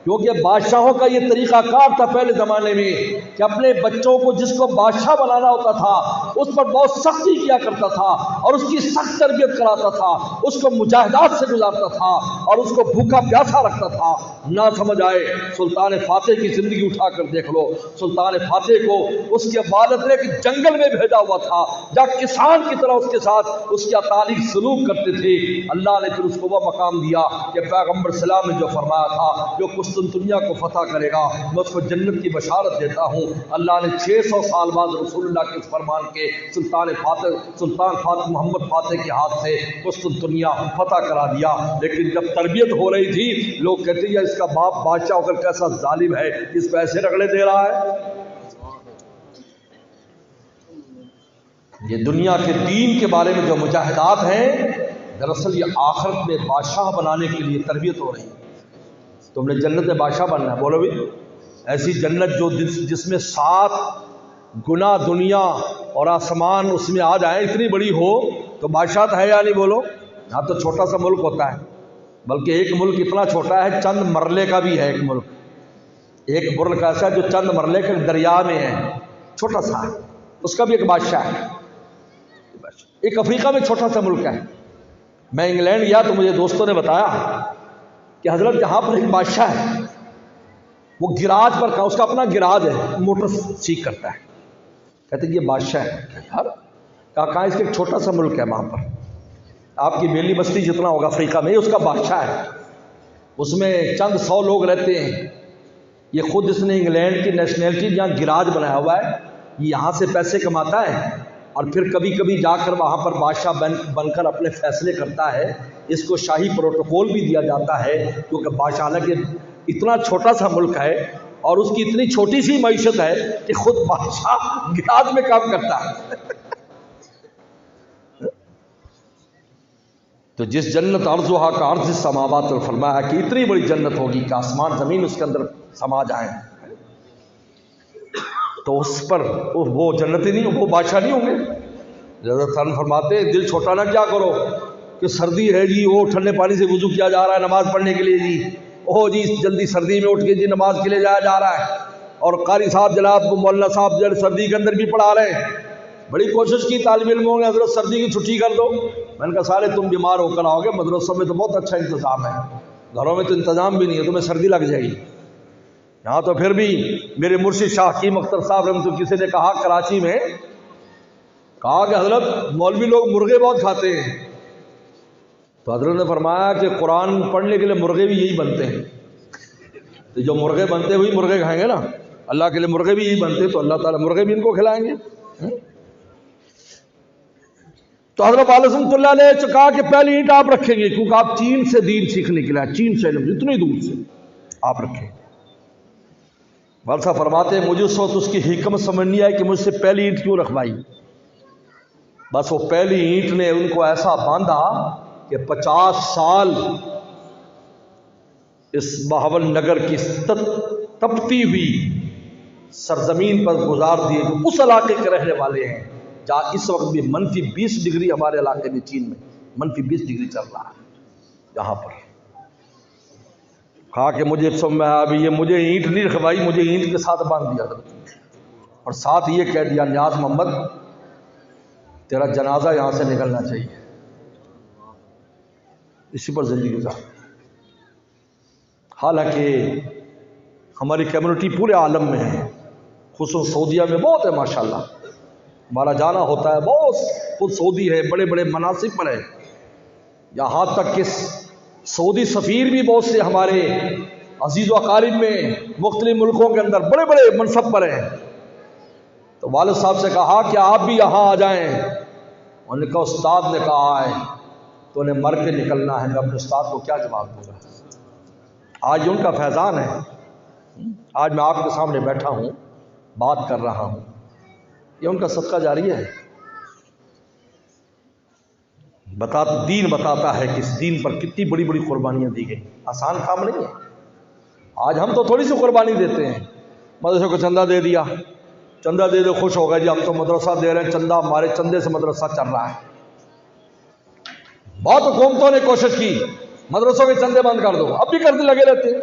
کیونکہ بادشاہوں کا یہ طریقہ کار تھا پہلے زمانے میں کہ اپنے بچوں کو جس کو بادشاہ بنانا ہوتا تھا اس پر بہت سختی کیا کرتا تھا اور اس کی سخت تربیت کراتا تھا، اس کو مجاہدات سے گزارتا تھا اور اس کو بھوکا پیاسا رکھتا تھا۔ نہ سمجھ آئے، سلطان فاتح کی زندگی اٹھا کر دیکھ لو۔ سلطان فاتح کو اس کے والد نے ایک جنگل میں بھیجا ہوا تھا جہاں کسان کی طرح اس کے ساتھ اس کا تعلق سلوک کرتے تھے۔ اللہ نے پھر اس کو وہ مقام دیا کہ پیغمبر سلام نے جو فرمایا تھا جو قسطنطنیہ کو فتح کرے گا میں اس کو جنت کی بشارت دیتا ہوں۔ اللہ نے 600 سال بعد رسول اللہ کے اس فرمان کے سلطان فاتح محمد فاتح کے ہاتھ سے قسطنطنیہ فتح کرا دیا۔ لیکن جب تربیت ہو رہی تھی لوگ کہتے ہیں اس کا باپ بادشاہ ہو کر کیسا ظالم ہے، اس کو ایسے رگڑے دے رہا ہے۔ یہ دنیا کے دین کے بارے میں جو مجاہدات ہیں دراصل یہ آخرت میں بادشاہ بنانے کے لیے تربیت ہو رہی ہے۔ تم نے جنت میں بادشاہ بننا ہے، بولو بھی ایسی جنت جو جس میں 7 گنا دنیا اور آسمان اس میں آ جائیں، اتنی بڑی ہو تو بادشاہ ہے یا نہیں؟ بولو۔ یہاں تو چھوٹا سا ملک ہوتا ہے، بلکہ ایک ملک اتنا چھوٹا ہے چند مرلے کا بھی ہے۔ ایک ملک ایسا ہے جو چند مرلے کے دریا میں ہے، چھوٹا سا ہے، اس کا بھی ایک بادشاہ ہے۔ ایک افریقہ میں چھوٹا سا ملک ہے۔ میں انگلینڈ گیا تو مجھے دوستوں نے بتایا کہ حضرت جہاں پر ایک بادشاہ ہے وہ گراج پر اس کا اپنا گراج ہے، موٹر سیکھ کرتا ہے۔ کہتے ہیں یہ بادشاہ ہے یار، کہاں اس کے ایک چھوٹا سا ملک ہے وہاں پر، آپ کی بیلی بستی جتنا ہوگا افریقہ میں، یہ اس کا بادشاہ ہے، اس میں چند 100 لوگ رہتے ہیں۔ یہ خود اس نے انگلینڈ کی نیشنلٹی جہاں گراج بنایا ہوا ہے، یہ یہاں سے پیسے کماتا ہے اور پھر کبھی کبھی جا کر وہاں پر بادشاہ بن کر اپنے فیصلے کرتا ہے۔ اس کو شاہی پروٹوکول بھی دیا جاتا ہے کیونکہ بادشاہ کے اتنا چھوٹا سا ملک ہے اور اس کی اتنی چھوٹی سی معیشت ہے کہ خود بادشاہ گراج میں کام کرتا ہے۔ تو جس جنت عرضھا کا عرض السماوات، فرمایا کہ اتنی بڑی جنت ہوگی کہ آسمان زمین اس کے اندر سما جائیں، تو اس پر وہ جنتی نہیں، وہ بادشاہ نہیں ہوں گے۔ حضرت فرماتے ہیں دل چھوٹا نہ کیا کرو کہ سردی ہے جی، وہ ٹھنڈے پانی سے وضو کیا جا رہا ہے نماز پڑھنے کے لیے جی، اوہ جی جلدی سردی میں اٹھ کے جی نماز کے لیے جایا جا رہا ہے، اور قاری صاحب جناب مولانا صاحب جو سردی کے اندر بھی پڑھا رہے ہیں۔ بڑی کوشش کی طالب علموں نے، حضرت سردی کی چھٹی کر دو۔ میں نے کہا سارے تم بیمار ہو کر آؤ گے، مدرسوں میں تو بہت اچھا انتظام ہے، گھروں میں تو انتظام بھی نہیں ہے، تمہیں سردی لگ جائے گی یہاں تو۔ پھر بھی میرے مرشد شاہ حکیم اختر صاحب رحمۃ اللہ، کسی نے کہا کراچی میں، کہا کہ حضرت مولوی لوگ مرغے بہت کھاتے ہیں، تو حضرت نے فرمایا کہ قرآن پڑھنے کے لیے مرغے بھی یہی بنتے ہیں، تو جو مرغے بنتے وہی مرغے کھائیں گے نا، اللہ کے لیے مرغے بھی یہی بنتے تو اللہ تعالیٰ مرغے بھی ان کو کھلائیں گے۔ تو حضرت علیہ رحمۃ اللہ نے کہا کہ پہلی اینٹ آپ رکھیں گے کیونکہ آپ چین سے دین سیکھنے کے لیے، چین سے اتنی دور سے آپ رکھیں۔ والد فرماتے ہیں مجھے اس وقت اس کی حکمت سمجھ نہیں آئی کہ مجھ سے پہلی اینٹ کیوں رکھوائی، بس وہ پہلی اینٹ نے ان کو ایسا باندھا کہ 50 سال اس بہاول نگر کی تپتی ہوئی سرزمین پر گزار دیے، جو اس علاقے کے رہنے والے ہیں جہاں اس وقت بھی -20 ڈگری ہمارے علاقے میں چین میں -20 ڈگری چل رہا ہے، جہاں پر کہا کہ مجھے سمجھ میں ابھی یہ مجھے اینٹ نہیں رکھوائی، مجھے اینٹ کے ساتھ باندھ دیا اور ساتھ یہ کہہ دیا نیاز محمد تیرا جنازہ یہاں سے نکلنا چاہیے۔ اسی پر زندگی گزار. حالانکہ ہماری کمیونٹی پورے عالم میں ہے، خصوصاً سعودیہ میں بہت ہے ماشاءاللہ. ہمارا جانا ہوتا ہے، بہت خود سعودی ہے، بڑے بڑے مناصب پر ہے. یہاں تک کہ سعودی سفیر بھی بہت سے ہمارے عزیز و اقارب میں مختلف ملکوں کے اندر بڑے بڑے منصب پر ہیں. تو والد صاحب سے کہا کہ آپ بھی یہاں آ جائیں. انہوں نے کہا استاد نے کہا ہے تو انہیں مر کے نکلنا ہے. میں اپنے استاد کو کیا جواب دوں گا؟ آج ان کا فیضان ہے. آج میں آپ کے سامنے بیٹھا ہوں، بات کر رہا ہوں، یہ ان کا صدقہ جاریہ ہے. دین بتاتا ہے کہ اس دین پر کتنی بڑی بڑی قربانیاں دی گئی. آسان کام نہیں ہے. آج ہم تو تھوڑی سی قربانی دیتے ہیں، مدرسے کو چندہ دے دیا، چندہ دے دے خوش ہو گئے جی اب تو مدرسہ دے رہے ہیں چندہ، ہمارے چندے سے مدرسہ چل رہا ہے. بہت حکومتوں نے کوشش کی مدرسوں کے چندے بند کر دو، اب بھی کرتے لگے رہتے ہیں،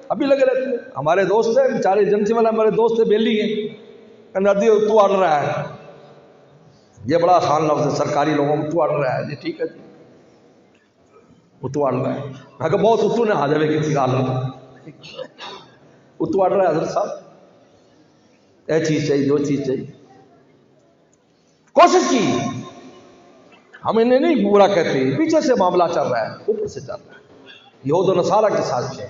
ابھی لگے رہتے ہیں. ہمارے دوست ہیں بیچارے ایجنسی والے، ہمارے دوست ہیں بیلی ہیں، ندی تو اڑ رہا ہے. یہ بڑا آسان لفظ ہے، سرکاری لوگوں کو تو اڑ رہا ہے جی، ٹھیک ہے جی اتو اڑ رہا ہے. میں کہ بہت اتو نے حاضر ہے کسی حال میں اتو اڑ رہا ہے حضرت صاحب، یہ چیز چاہیے، جو چیز چاہیے. کوشش کی، ہم انہیں نہیں برا کہتے، پیچھے سے معاملہ چل رہا ہے، اوپر سے چل رہا ہے. یہود و نصارہ کے ساتھ ہے،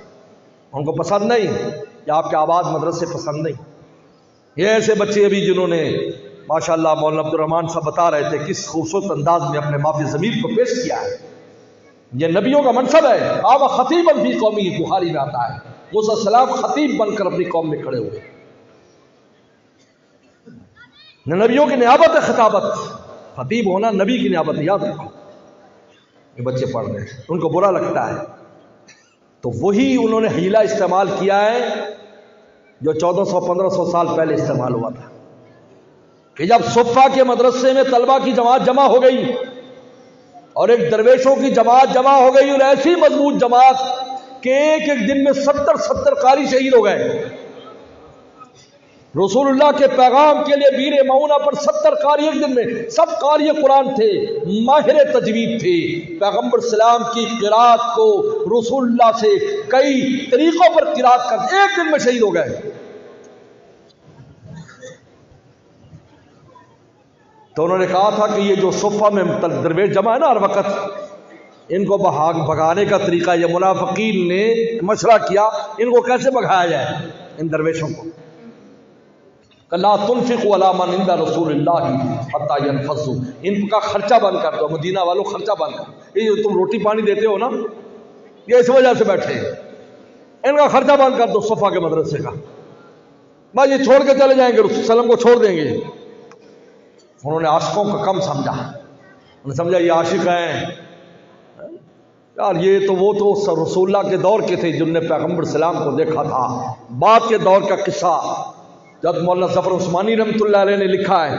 ان کو پسند نہیں کہ آپ کے آباد مدرسے پسند نہیں. یہ ایسے بچے ابھی جنہوں نے ماشاءاللہ مولانا عبد الرحمان صاحب بتا رہے تھے کس خوبصورت انداز میں اپنے مافی ضمیر کو پیش کیا ہے. یہ نبیوں کا منصب ہے. آپ خطیبا فی قومی، بخاری میں آتا ہے موسیٰ السلام خطیب بن کر اپنی قوم میں کھڑے ہوئے. نبیوں کی نیابت ہے خطابت، خطیب ہونا نبی کی نیابت ہے، یاد رکھو. یہ بچے پڑھ رہے ہیں، ان کو برا لگتا ہے، تو وہی انہوں نے حیلہ استعمال کیا ہے جو 1400-1500 سال پہلے استعمال ہوا تھا، کہ جب صفا کے مدرسے میں طلبہ کی جماعت جمع ہو گئی اور ایک درویشوں کی جماعت جمع ہو گئی، اور ایسی مضبوط جماعت کہ ایک ایک دن میں 70 قاری شہید ہو گئے. رسول اللہ کے پیغام کے لیے بیر معونہ پر 70 قاری ایک دن میں، سب قاری قرآن تھے، ماہر تجوید تھے. پیغمبر سلام کی قرات کو رسول اللہ سے کئی طریقوں پر قرات کر ایک دن میں شہید ہو گئے. تو انہوں نے کہا تھا کہ یہ جو صفہ میں درویش جمع ہے نا ہر وقت، ان کو بھگانے کا طریقہ، یہ منافقین نے مشورہ کیا ان کو کیسے بھگایا جائے ان درویشوں کو. لا تنفقوا علی من عند رسول اللہ حتی ينفضوا، ان کا خرچہ بند کر دو، مدینہ والوں خرچہ بند کر دو. یہ جو تم روٹی پانی دیتے ہو نا، یہ اس وجہ سے بیٹھے ہیں، ان کا خرچہ بند کر دو صفا کے مدرسے کا، بس یہ چھوڑ کے چلے جائیں گے، رسول وسلم کو چھوڑ دیں گے. انہوں نے عاشقوں کو کم سمجھا، انہوں نے سمجھا یہ عاشق ہیں یار، یہ تو وہ تو رسول اللہ کے دور کے تھے جن نے پیغمبر سلام کو دیکھا تھا. بعد کے دور کا قصہ جب مولانا ظفر عثمانی رحمۃ اللہ علیہ نے لکھا ہے،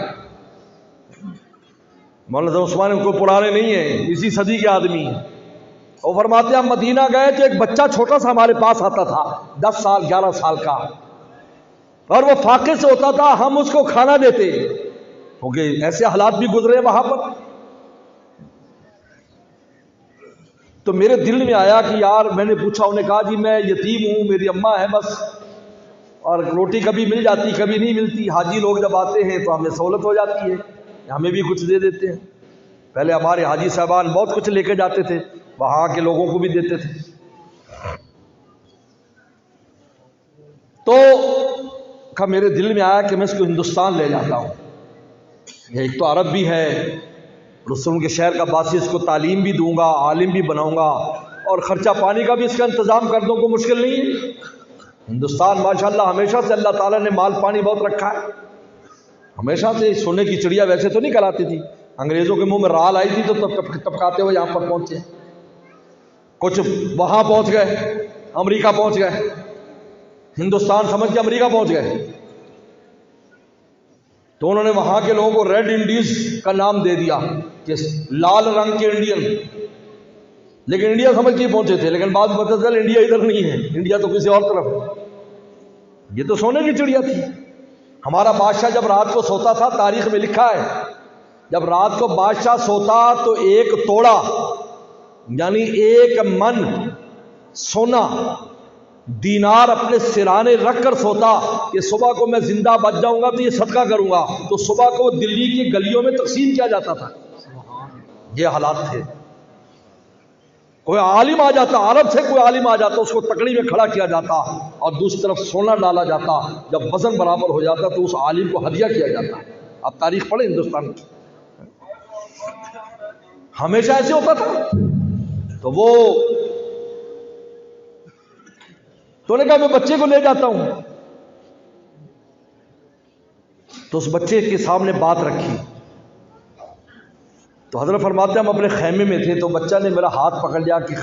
مولانا ظفر عثمانی کو پرانے نہیں ہیں، اسی صدی کے آدمی ہیں. وہ فرماتے ہیں ہم مدینہ گئے تو ایک بچہ چھوٹا سا ہمارے پاس آتا تھا، 10 سال 11 سال کا، اور وہ فاقے سے ہوتا تھا، ہم اس کو کھانا دیتے کیونکہ ایسے حالات بھی گزرے وہاں پر. تو میرے دل میں آیا کہ یار، میں نے پوچھا، انہوں نے کہا جی میں یتیم ہوں، میری اماں ہے بس، اور روٹی کبھی مل جاتی کبھی نہیں ملتی. حاجی لوگ جب آتے ہیں تو ہمیں سہولت ہو جاتی ہے، ہمیں بھی کچھ دے دیتے ہیں. پہلے ہمارے حاجی صاحبان بہت کچھ لے کے جاتے تھے، وہاں کے لوگوں کو بھی دیتے تھے. تو میرے دل میں آیا کہ میں اس کو ہندوستان لے جاتا ہوں. یہ ایک تو عرب بھی ہے، رسول کے شہر کا باسی، اس کو تعلیم بھی دوں گا، عالم بھی بناؤں گا، اور خرچہ پانی کا بھی اس کا انتظام کر دوں، کو مشکل نہیں ہے. ہندوستان ماشاءاللہ ہمیشہ سے اللہ تعالیٰ نے مال پانی بہت رکھا ہے، ہمیشہ سے. سونے کی چڑیا ویسے تو نہیں کراتی تھی، انگریزوں کے منہ میں رال آئی تھی تو ٹپکاتے ہوئے یہاں پر پہنچے. کچھ وہاں پہنچ گئے، امریکہ پہنچ گئے، ہندوستان سمجھ کے امریکہ پہنچ گئے. تو انہوں نے وہاں کے لوگوں کو ریڈ انڈیز کا نام دے دیا کہ لال رنگ کے انڈین، لیکن انڈیا سمجھ کے پہنچے تھے. لیکن بعد پتہ چلا انڈیا ادھر نہیں ہے، انڈیا تو کسی اور طرف. یہ تو سونے کی چڑیا تھی. ہمارا بادشاہ جب رات کو سوتا تھا، تاریخ میں لکھا ہے جب رات کو بادشاہ سوتا تو ایک توڑا یعنی ایک من سونا دینار اپنے سرانے رکھ کر سوتا کہ صبح کو میں زندہ بچ جاؤں گا تو یہ صدقہ کروں گا، تو صبح کو دلی کی گلیوں میں تقسیم کیا جاتا تھا۔ یہ حالات تھے۔ کوئی عالم آ جاتا، عرب سے کوئی عالم آ جاتا، اس کو تکڑی میں کھڑا کیا جاتا اور دوسری طرف سونا ڈالا جاتا، جب وزن برابر ہو جاتا تو اس عالم کو ہدیہ کیا جاتا۔ آپ تاریخ پڑھیں ہندوستان کی، ہمیشہ ایسے ہوتا تھا۔ تو وہ تو نے کہا میں بچے کو لے جاتا ہوں، تو اس بچے کے سامنے بات رکھی، تو حضرت فرماتے ہیں ہم اپنے خیمے میں تھے، تو بچہ نے میرا ہاتھ پکڑ لیا کہ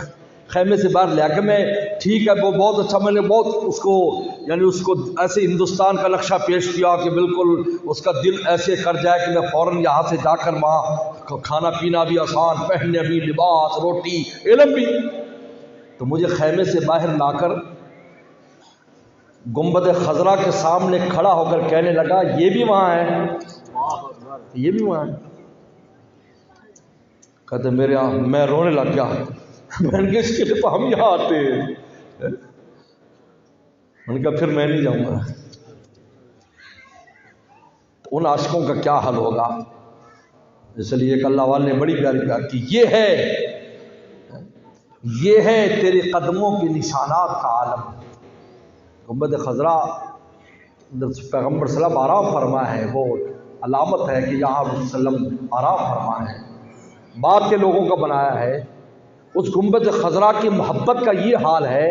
خیمے سے باہر لے کے، میں ٹھیک ہے وہ بہت اچھا، میں نے بہت اس کو یعنی اس کو ایسے ہندوستان کا نقشہ پیش کیا کہ بالکل اس کا دل ایسے کر جائے کہ میں فوراً یہاں سے جا کر وہاں کھانا پینا بھی آسان، پہننے بھی، لباس، روٹی، علم بھی۔ تو مجھے خیمے سے باہر لا کر گنبد خضرا کے سامنے کھڑا ہو کر کہنے لگا یہ بھی وہاں ہے، یہ بھی وہاں ہے۔ کہتے میرے یہاں، میں رونے لگ گیا، میں نے کہا اس کے لیے تو ہم یہاں آتے ہیں۔ میں نے کہا پھر میں نہیں جاؤں گا۔ ان عاشقوں کا کیا حل ہوگا؟ اس لیے ایک اللہ والے نے بڑی پیاری پیار کی، یہ ہے تیرے قدموں کے نشانات کا عالم۔ گنبد خضرا پیغمبر صلی اللہ علیہ وسلم آرام فرما ہے، وہ علامت ہے کہ یہاں وسلم آرام فرما ہے، بعد کے لوگوں کا بنایا ہے۔ اس گنبد خضرا کی محبت کا یہ حال ہے،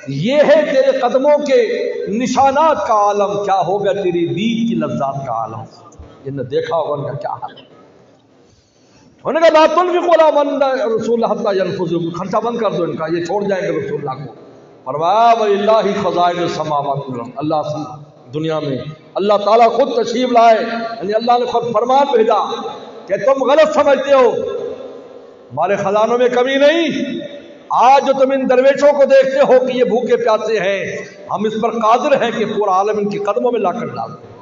یہ ہے تیرے قدموں کے نشانات کا عالم، کیا ہوگا تیری دید کی لذات کا عالم۔ جن نے دیکھا ہوگا ان کا کیا حال ہے۔ انہوں نے کہا لا تنفقوا علی من رسول اللہ حتی ينفذوا، خرچہ بند کر دو ان کا، یہ چھوڑ جائیں گے رسول اللہ کو۔ فرمایا وَلِلَّهِ خَزَائِنُ السَّمَاوَاتِ وَالْأَرْضِ، اللہ دنیا میں اللہ تعالیٰ خود تشریف لائے، یعنی اللہ نے خود فرمان بھیجا کہ تم غلط سمجھتے ہو، ہمارے خزانوں میں کمی نہیں۔ آج جو تم ان درویشوں کو دیکھتے ہو کہ یہ بھوکے پیاسے ہیں، ہم اس پر قادر ہیں کہ پورا عالم ان کی قدموں میں لا کر ڈال دیں۔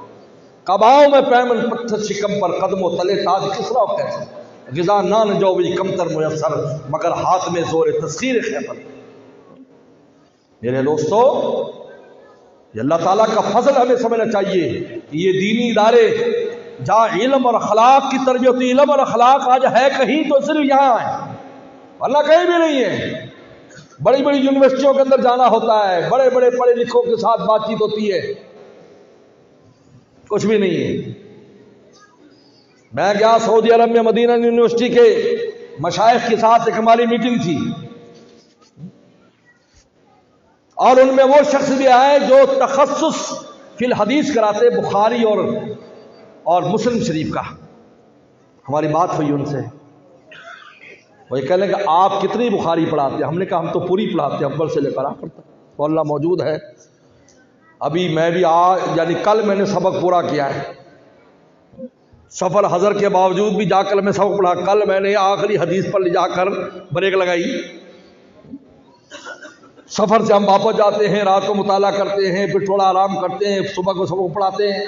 کب آؤں میں پیمن پتھر شکم پر، قدموں تلے تاج کسرا و کیسر، غذا نان جو بھی کمتر میسر، مگر ہاتھ میں زور تسخیر خیبر۔ میرے دوستو، یہ اللہ تعالیٰ کا فضل ہمیں سمجھنا چاہیے کہ یہ دینی ادارے جہاں علم اور اخلاق کی تربیت، علم اور اخلاق آج ہے کہیں تو صرف یہاں ہے، ورنہ کہیں بھی نہیں ہے۔ بڑی بڑی یونیورسٹیوں کے اندر جانا ہوتا ہے، بڑے بڑے پڑھے لکھوں کے ساتھ بات چیت ہوتی ہے، کچھ بھی نہیں ہے۔ میں گیا سعودی عرب میں، مدینہ یونیورسٹی کے مشائخ کے ساتھ ایک ہماری میٹنگ تھی، اور ان میں وہ شخص بھی آئے جو تخصص فی الحدیث کراتے، بخاری اور مسلم شریف کا۔ ہماری بات ہوئی ان سے، وہ یہ کہنے کہ آپ کتنی بخاری پڑھاتے ہیں؟ ہم نے کہا ہم تو پوری پڑھاتے ہیں، اول سے لے کر آخر تک، تو اللہ موجود ہے۔ ابھی میں بھی یعنی کل میں نے سبق پورا کیا ہے، سفر حضر کے باوجود بھی جا کر میں سبق پڑھا۔ کل میں نے آخری حدیث پر لے جا کر بریک لگائی۔ سفر سے ہم واپس جاتے ہیں، رات کو مطالعہ کرتے ہیں، پھر تھوڑا آرام کرتے ہیں، صبح کو سبق پڑھاتے ہیں۔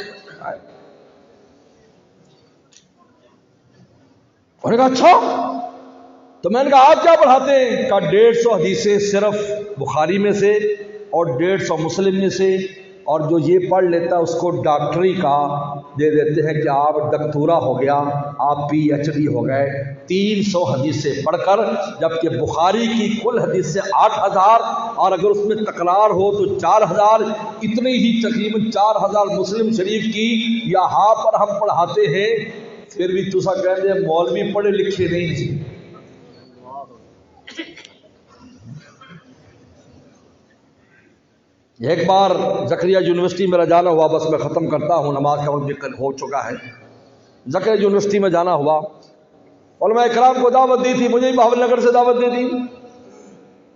انہوں نے کہا اچھا، تو میں نے کہا آپ کیا پڑھاتے ہیں؟ کہا 150 حدیثیں صرف بخاری میں سے اور 150 مسلم میں سے، اور جو یہ پڑھ لیتا ہے اس کو ڈاکٹری کا دے دیتے ہیں کہ آپ ڈاکٹورا ہو گیا، آپ PhD ہو گئے 300 حدیثیں پڑھ کر، جبکہ بخاری کی کل حدیثیں 8000، اور اگر اس میں تکرار ہو تو 4000، اتنی ہی تقریباً 4000 مسلم شریف کی یہاں پر ہم پڑھاتے ہیں۔ پھر بھی تسا کہتے ہیں مولوی پڑھے لکھے نہیں جی۔ ایک بار زکریا یونیورسٹی میرا جانا ہوا، بس میں ختم کرتا ہوں، نماز کا وقت ہو چکا ہے۔ زکریا یونیورسٹی میں جانا ہوا، علماء کرام کو دعوت دی تھی، مجھے بھی بہاول نگر سے دعوت دی تھی،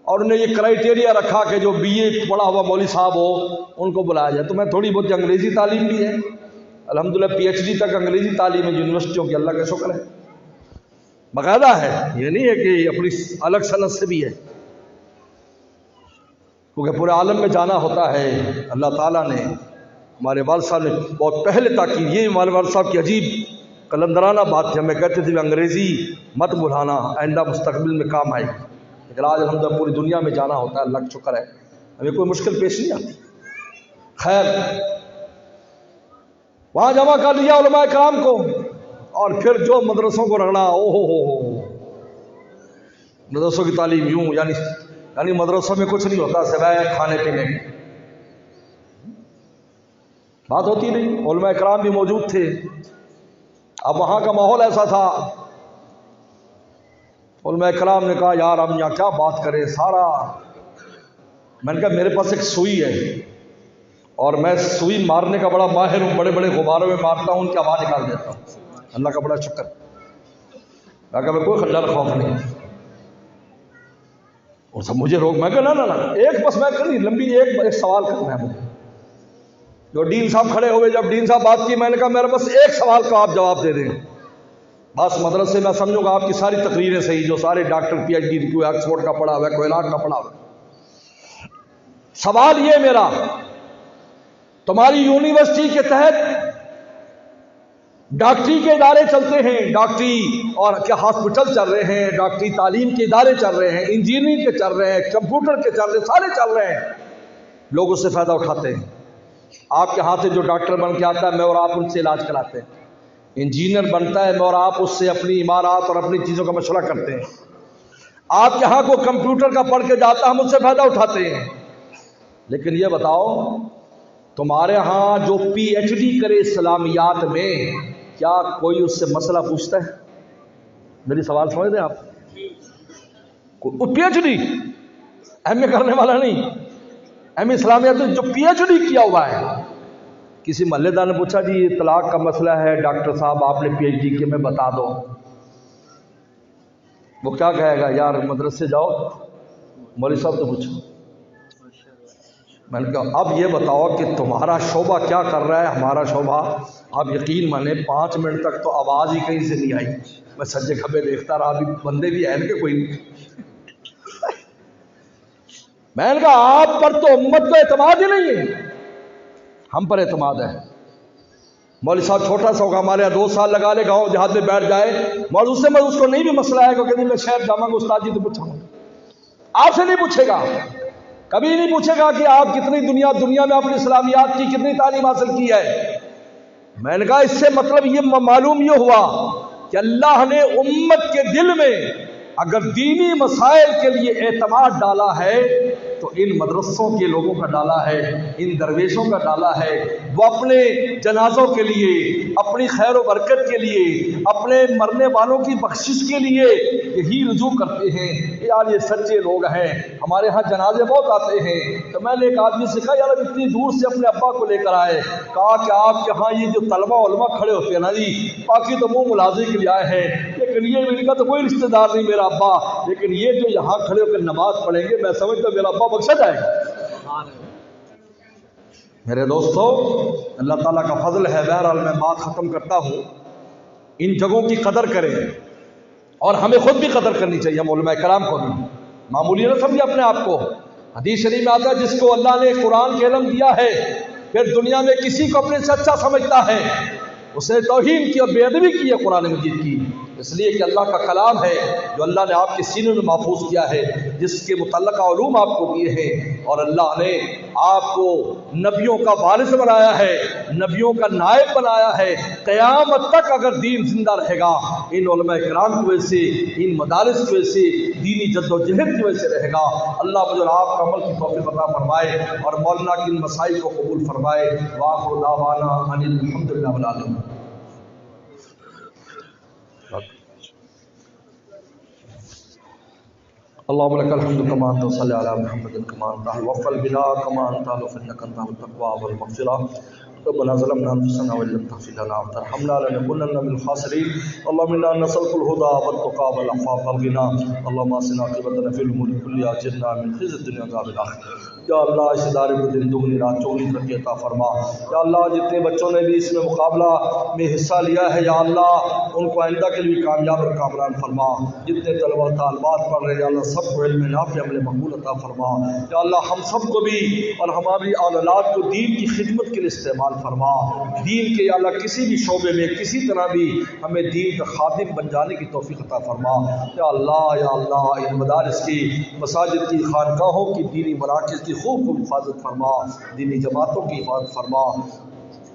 اور انہیں یہ کرائیٹیریا رکھا کہ جو BA پڑھا ہوا مولوی صاحب ہو ان کو بلایا جائے۔ تو میں تھوڑی بہت انگریزی تعلیم بھی ہے، الحمدللہ PhD تک انگریزی تعلیم ہے یونیورسٹیوں کی، اللہ کا شکر ہے، باقاعدہ ہے، یہ نہیں ہے کہ اپنی الگ صنعت سے بھی ہے، کیونکہ پورے عالم میں جانا ہوتا ہے۔ اللہ تعالیٰ نے ہمارے والد صاحب نے بہت پہلے تاکید، یہ ہمارے والد صاحب کی عجیب قلندرانہ بات تھی، ہمیں کہتے تھے انگریزی مت بھلانا، آئندہ مستقبل میں کام آئے گی۔ لیکن آج ہم پوری دنیا میں جانا ہوتا ہے، اللہ کا شکر ہے ہمیں کوئی مشکل پیش نہیں آتی۔ خیر، وہاں جمع کر لیا علماء کرام کو، اور پھر جو مدرسوں کو رگڑا، او ہو مدرسوں کی تعلیم یوں، یعنی مدرسوں میں کچھ نہیں ہوتا سوائے کھانے پینے کی، بات ہوتی نہیں۔ علماء کرام بھی موجود تھے۔ اب وہاں کا ماحول ایسا تھا، علماء کرام نے کہا یار ہم یہاں کیا بات کریں، سارا، میں نے کہا میرے پاس ایک سوئی ہے اور میں سوئی مارنے کا بڑا ماہر ہوں، بڑے بڑے غباروں میں مارتا ہوں، ان کی آواز نکال دیتا ہوں، اللہ کا بڑا شکر۔ میں کہا میں کوئی خجل خوف نہیں، اور سب مجھے روک، میں کہا نا ایک بس میں کرنی لمبی ایک سوال کرنا ہے مجھے۔ جو ڈین صاحب کھڑے ہوئے، جب ڈین صاحب بات کی، میں نے کہا میرا بس ایک سوال کا آپ جواب دے دیں، بس مدرسے میں سمجھوں گا آپ کی ساری تقریریں صحیح، جو سارے ڈاکٹر پی ایچ ڈی، کوئی آکسفورڈ کا پڑھا ہوا ہے، کوئی عراق کا پڑھا ہوا ہے۔ سوال یہ میرا، تمہاری یونیورسٹی کے تحت ڈاکٹری کے ادارے چلتے ہیں، ڈاکٹری اور کیا ہاسپٹل چل رہے ہیں، ڈاکٹری تعلیم کے ادارے چل رہے ہیں، انجینئرنگ کے چل رہے ہیں، کمپیوٹر کے چل رہے ہیں، سارے چل رہے ہیں، لوگ اس سے فائدہ اٹھاتے ہیں۔ آپ کے ہاتھ سے جو ڈاکٹر بن کے آتا ہے، میں اور آپ ان سے علاج کراتے ہیں۔ انجینئر بنتا ہے، میں اور آپ اس سے اپنی عمارات اور اپنی چیزوں کا مشورہ کرتے ہیں۔ آپ کے ہاں کو کمپیوٹر کا پڑھ کے جاتا ہے، ہم اس سے فائدہ اٹھاتے ہیں۔ لیکن یہ بتاؤ، تمہارے ہاں جو پی ایچ ڈی کرے اسلامیات میں، کیا کوئی اس سے مسئلہ پوچھتا ہے؟ میری سوال سمجھ دیں آپ؟ پی ایچ ڈی ایم اے کرنے والا نہیں، ایم اے اسلامیات جو پی ایچ ڈی کیا ہوا ہے، کسی محلے دار نے پوچھا جی یہ طلاق کا مسئلہ ہے، ڈاکٹر صاحب آپ نے پی ایچ ڈی کیا، میں بتا دو، وہ کیا کہے گا؟ یار مدرسے جاؤ، مولوی صاحب تو پوچھو۔ میں نے کہا اب یہ بتاؤ کہ تمہارا شعبہ کیا کر رہا ہے، ہمارا شعبہ، آپ یقین مانیں 5 منٹ تک تو آواز ہی کہیں سے نہیں آئی، میں سجے کھبے دیکھتا رہا، ابھی بندے بھی ہیں کہ کوئی نہیں۔ میں نے کہا آپ پر تو امت کو اعتماد ہی نہیں ہے، ہم پر اعتماد ہے۔ مولوی صاحب چھوٹا سا ہوگا، ہمارے یہاں 2 سال لگا لے، گاؤں دیہات میں بیٹھ جائے، مولوی سے میں اس کو نہیں بھی مسئلہ ہے کہ میں شہر جاؤں گا، استاد جی تو پوچھوں گا، آپ سے نہیں پوچھے گا، کبھی نہیں پوچھے گا کہ آپ کتنی دنیا میں اپنی اسلامیات کی کتنی تعلیم حاصل کی ہے۔ میں نے کہا اس سے مطلب یہ معلوم یہ ہوا کہ اللہ نے امت کے دل میں اگر دینی مسائل کے لیے اعتماد ڈالا ہے تو ان مدرسوں کے لوگوں کا ڈالا ہے، ان درویشوں کا ڈالا ہے۔ وہ اپنے جنازوں کے لیے، اپنی خیر و برکت کے لیے، اپنے مرنے والوں کی بخشش کے لیے یہی رجوع کرتے ہیں۔ یار یہ سچے لوگ ہیں، ہمارے ہاں جنازے بہت آتے ہیں۔ تو میں نے ایک آدمی سے کہا یار اتنی دور سے اپنے ابا کو لے کر آئے، کہا کہ آپ کے ہاں یہ جو طلبہ علماء کھڑے ہوتے ہیں نا جی، باقی تو منہ ملازے کے لیے آئے ہیں، لیکن یہ میرے کا تو کوئی رشتہ دار نہیں میرا ابا، لیکن یہ جو یہاں کھڑے ہو کر نماز پڑھیں گے میں سمجھتا میرا ابا بخشا جائے گا۔ میرے دوستو، اللہ تعالیٰ کا فضل ہے۔ بہرحال میں بات ختم کرتا ہوں، ان جگہوں کی قدر کریں اور ہمیں خود بھی قدر کرنی چاہیے، ہم علماء کرام کو بھی معمولی نہ سمجھے اپنے آپ کو۔ حدیث شریف میں آتا ہے جس کو اللہ نے قرآن کے علم دیا ہے پھر دنیا میں کسی کو اپنے سے اچھا سمجھتا ہے، اس نے توہین کی اور بے ادبی کی ہے قرآن مجید کی، اس لیے کہ اللہ کا کلام ہے جو اللہ نے آپ کے سینے میں محفوظ کیا ہے، جس کے متعلقہ علوم آپ کو دیے ہیں، اور اللہ نے آپ کو نبیوں کا وارث بنایا ہے، نبیوں کا نائب بنایا ہے۔ قیامت تک اگر دین زندہ رہے گا ان علماء کرام کی وجہ سے، ان مدارس کی وجہ سے، دینی جد و جہد کی وجہ سے رہے گا۔ اللہ مجھے اور آپ کا عمل کی توفیق عطا فرمائے اور مولانا کی ان مسائل کو قبول فرمائے۔ وآخر دعوانا ان الحمد للہ رب العالمین۔ اللهم لك الحمد كما انت وصلي على محمد كما انت وفى البلاء كما انت لفنك انت التقوى والمغفرة ربنا ظلمنا انفسنا وان لم تغفر لنا وترحمنا لنكونن من الخاسرين اللهم انا نسألك الهدى والتقى والعفاف والغنى اللهم اصلح عاقبتنا في الامور كلها اجرنا من خزي الدنيا وعذاب الاخره۔ یا اللہ اس ادارے کو دن دگنی رات چوگنی ترقی عطا فرما۔ یا اللہ جتنے بچوں نے بھی اس میں مقابلہ میں حصہ لیا ہے یا اللہ ان کو آئندہ کے لیے کامیاب اور کامران فرما۔ جتنے طلبہ طالبات پڑھ رہے ہیں یا اللہ سب کو علم نافع عمل مقبول عطا فرما۔ یا اللہ ہم سب کو بھی اور ہماری اولاد کو دین کی خدمت کے لیے استعمال استعمال فرما، دین کے یا اللہ کسی بھی شعبے میں کسی طرح بھی ہمیں دین کا خادم بن جانے کی توفیق عطا فرما۔ یا اللہ ان مدارس کی، مساجد کی، خانقاہوں کی، دینی مراکز کی خوب حفاظت فرما، دینی جماعتوں کی حفاظت فرما۔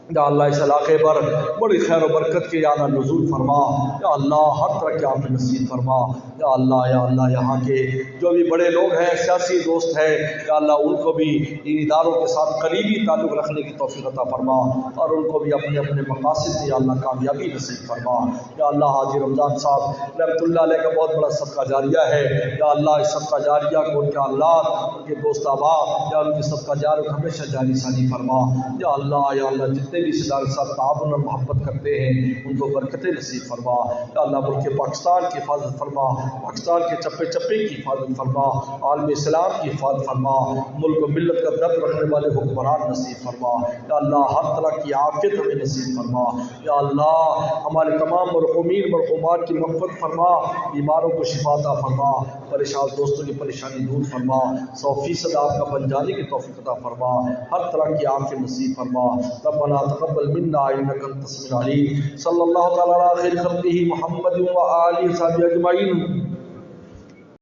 یا اللہ اس علاقے پر بڑی خیر و برکت کے یا اللہ نزول فرما، یا اللہ ہر طرح کے عافیت نصیب فرما۔ یا اللہ یہاں کے جو بھی بڑے لوگ ہیں، سیاسی دوست ہیں، یا اللہ ان کو بھی ان اداروں کے ساتھ قریبی تعلق رکھنے کی توفیق عطا فرما، اور ان کو بھی اپنے اپنے مقاصد میں یا اللہ کامیابی نصیب فرما۔ یا اللہ حاجی رمضان صاحب رحمۃ اللہ علیہ کا بہت بڑا صدقہ جاریہ ہے، یا اللہ اس صدقہ جاریہ کو ان کے اولاد، ان کے دوست احباب، یا ان کی صدقہ جاریہ کو ہمیشہ جاری ثانی فرما۔ یا اللہ جتنے بھی اس ادارے کے ساتھ تعاون اور محبت کرتے ہیں ان کو برکتیں نصیب فرما۔ یا اللہ ملک پاکستان کی حفاظت فرما، پاکستان کے چپے چپے کی حفاظت فرما، عالم اسلام کی حفاظت فرما، ملک و ملت کا درد رکھنے والے حکمران نصیب فرما۔ یا اللہ ہر طرح کی عافیت ہمیں نصیب فرما۔ یا اللہ ہمارے تمام مرحومین مرحومات کی مغفرت فرما، بیماروں کو شفا عطا فرما، پریشان دوستوں کی پریشانی دور فرما، 100% آپ کا بن جانے کی توفیق عطا فرما، ہر طرح کی عافیت نصیب فرما۔ ربنا تقبل منا انك انت السميع العليم، صلی اللہ تعالی علی خیر خلقہ محمد و آلہ وصحبہ اجمعین۔